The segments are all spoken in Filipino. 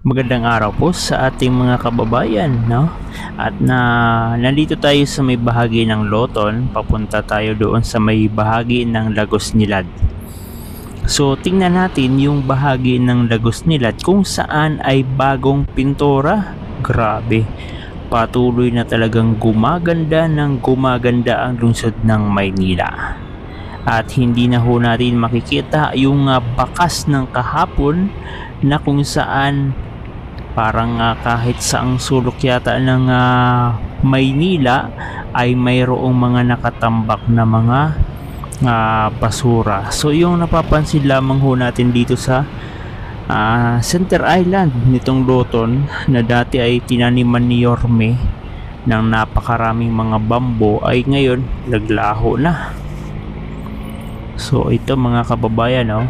Magandang araw po sa ating mga kababayan, no? At nandito tayo sa may bahagi ng Loton, papunta tayo doon sa may bahagi ng Lagos Nilad. So, tingnan natin yung bahagi ng Lagos Nilad kung saan ay bagong pintura. Grabe, patuloy na talagang gumaganda ang lungsod ng Maynila. At hindi na ho natin makikita yung bakas ng kahapon na kung saan parang kahit saang sulok yata ng Maynila ay mayroong mga nakatambak na mga basura. So yung napapansin lamang ho natin dito sa Center Island nitong Loton na dati ay tinaniman ni Yorme ng napakaraming mga bambo ay ngayon naglaho na. So ito mga kababayan, no?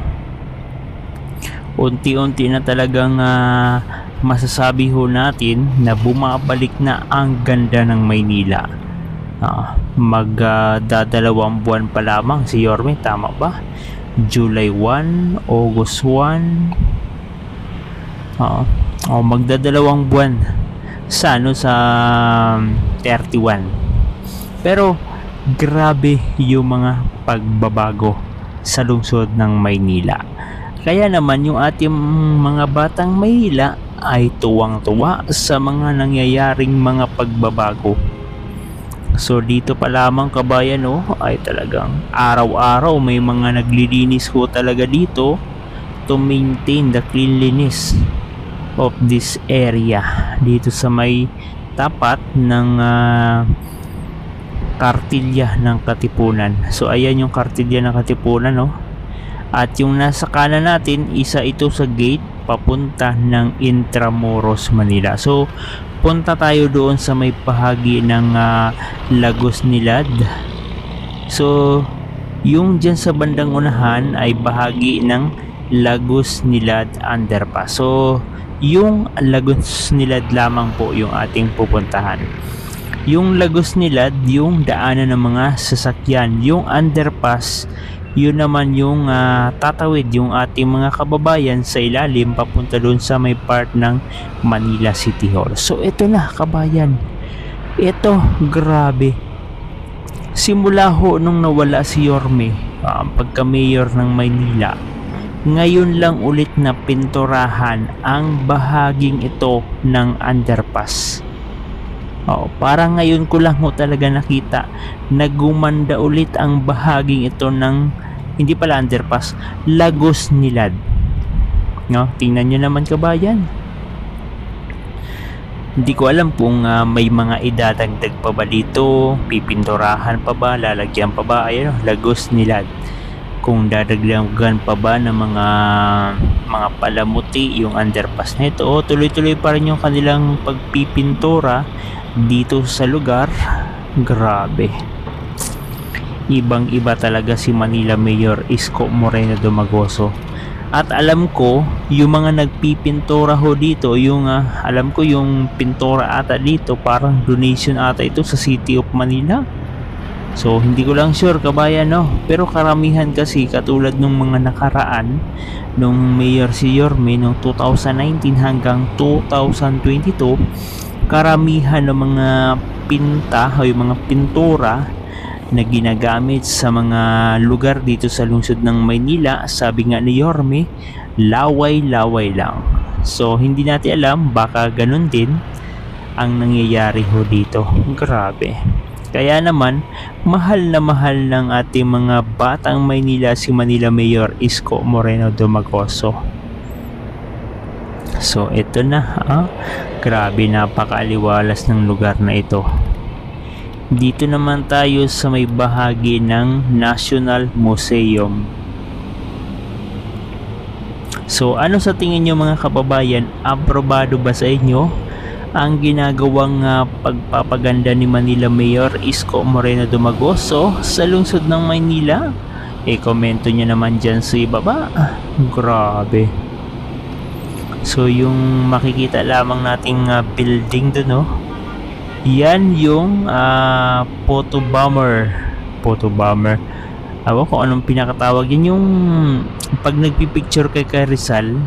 Unti-unti na talagang masasabi ho natin na bumabalik na ang ganda ng Maynila. Magdadalawang buwan pa lamang si Yorme, tama ba? July 1, August 1. Magdadalawang buwan sa sa 31. Pero grabe yung mga pagbabago sa lungsod ng Maynila. Kaya naman yung ating mga batang Maynila ay tuwang-tuwa sa mga nangyayaring mga pagbabago. So dito pa lamang kabayan, ay talagang araw-araw may mga naglilinis ho talaga dito to maintain the cleanliness of this area dito sa may tapat ng kartilya ng Katipunan. So ayan yung kartilya ng Katipunan, at yung nasa kanan natin, isa ito sa gate papunta ng Intramuros, Manila. So punta tayo doon sa may bahagi ng Lagos Nilad. So yung dyan sa bandang unahan ay bahagi ng Lagos Nilad Underpass. So yung Lagos Nilad lamang po yung ating pupuntahan. Yung Lagos Nilad, yung daanan ng mga sasakyan. Yung underpass, yun naman yung tatawid yung ating mga kababayan sa ilalim papunta doon sa may part ng Manila City Hall. So ito na kabayan, ito grabe, simula ho nung nawala si Yorme pagka mayor ng Maynila, ngayon lang ulit na pinturahan ang bahaging ito ng underpass. Parang ngayon ko lang ho talaga nakita na gumanda ulit ang bahaging ito ng, hindi pala underpass, Lagos Nilad. Tingnan nyo naman kabayan. Hindi ko alam kung may mga idadagdag pa ba dito, pipinturahan pa ba, lalagyan pa ba. Ayan, Lagos Nilad. Kung dadagdagan pa ba ng mga palamuti yung underpass na ito, tuloy-tuloy pa rin yung kanilang pagpipintura dito sa lugar. Grabe, ibang iba talaga si Manila Mayor Isko Moreno Domagoso. At alam ko yung mga nagpipintura ho dito, yung alam ko yung pintura ata dito parang donation ata ito sa City of Manila. So hindi ko lang sure kabayan, pero karamihan kasi katulad nung mga nakaraan nung Mayor si Yorme nung 2019 hanggang 2022, karamihan ng mga pinta o yung mga pintura na ginagamit sa mga lugar dito sa lungsod ng Maynila, sabi nga ni Yorme, laway-laway lang. So hindi natin alam, baka ganun din ang nangyayari ho dito. Grabe. Kaya naman mahal ng ating mga batang Maynila si Manila Mayor Isko Moreno Domagoso. So ito na, grabe, napakaaliwalas ng lugar na ito. Dito naman tayo sa may bahagi ng National Museum. So ano sa tingin nyo mga kababayan, aprobado ba sa inyo ang ginagawang pagpapaganda ni Manila Mayor Isko Moreno Domagoso sa lungsod ng Maynila? Komento nyo naman dyan sa ibaba. Grabe. So yung makikita lamang nating building doon, yan yung photo bomber. Ewan ko anong pinakatawag yan, yung pag nagpipicture kay Rizal,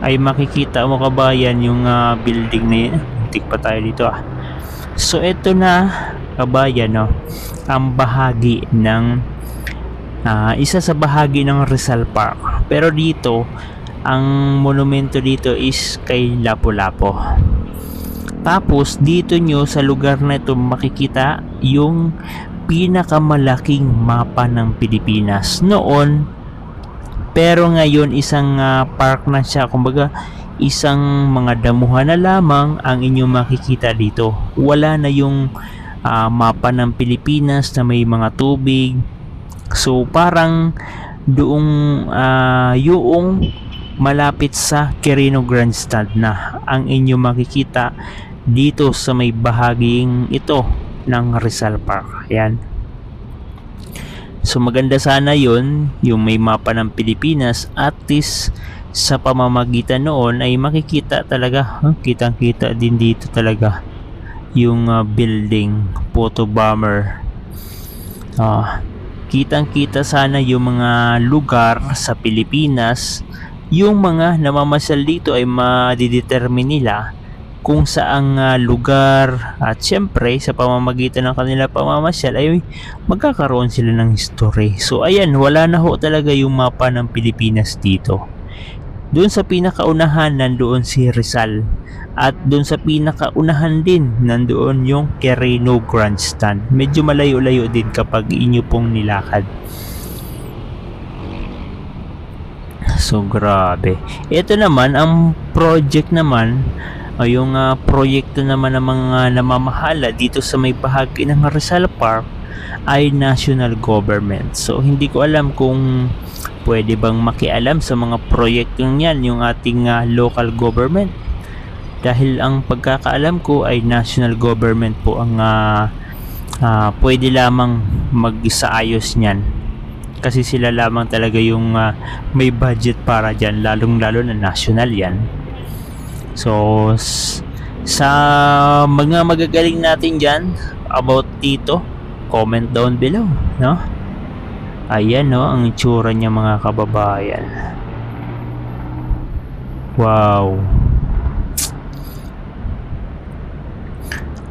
ay makikita mo kabayan yung building na yun. Tik pa tayo dito So ito na kabayan, no, ang bahagi ng isa sa bahagi ng Rizal Park. Pero dito ang monumento dito is kay Lapu-Lapu. Tapos dito nyo sa lugar na ito makikita yung pinakamalaking mapa ng Pilipinas noon, pero ngayon isang park na siya. Kumbaga isang mga damuhan na lamang ang inyong makikita dito. Wala na yung mapa ng Pilipinas na may mga tubig. So parang doong yung malapit sa Quirino Grandstand na ang inyong makikita dito sa may bahaging ito ng Rizal Park. Ayan. So maganda sana yon, yung may mapa ng Pilipinas, at least sa pamamagitan noon ay makikita talaga, kitang kita din dito talaga yung building photo bomber. Kitang kita sana yung mga lugar sa Pilipinas. Yung mga namamasyal dito ay madidetermine nila kung saang lugar, at syempre sa pamamagitan ng kanila pamamasyal ay magkakaroon sila ng history. So ayan, wala na ho talaga yung mapa ng Pilipinas dito. Doon sa pinakaunahan nandoon si Rizal, at doon sa pinakaunahan din nandoon yung Quirino Grandstand. Medyo malayo-layo din kapag inyo pong nilakad. So grabe. Ito naman ang project naman, yung proyekto naman ng mga namamahala dito sa may bahagi ng Rizal Park ay national government. So hindi ko alam kung pwede bang makialam sa mga proyektong yan yung ating local government, dahil ang pagkakaalam ko ay national government po ang pwede lamang mag-isaayos niyan, kasi sila lamang talaga yung may budget para dyan, lalong lalo na national yan. So sa mga magagaling natin dyan about dito, comment down below, no? Ayan, no, ang itsura niya mga kababayan. Wow,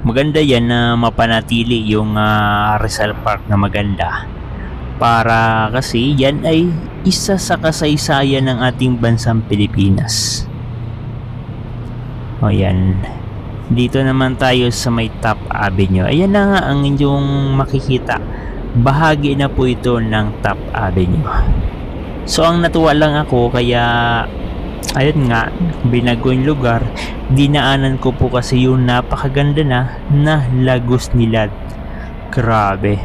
maganda yan na mapanatili yung Rizal Park na maganda, para kasi yan ay isa sa kasaysayan ng ating bansang Pilipinas. O yan, dito naman tayo sa may Top Avenue. Ayan na nga ang inyong makikita, bahagi na po ito ng Top Avenue. So ang natuwa lang ako, kaya ayun nga, binago yung lugar, dinaanan ko po kasi yung napakaganda na Lagos Nilad. Grabe,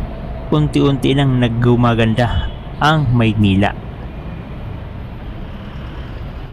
unti-unti nang naggumaganda ang Maynila.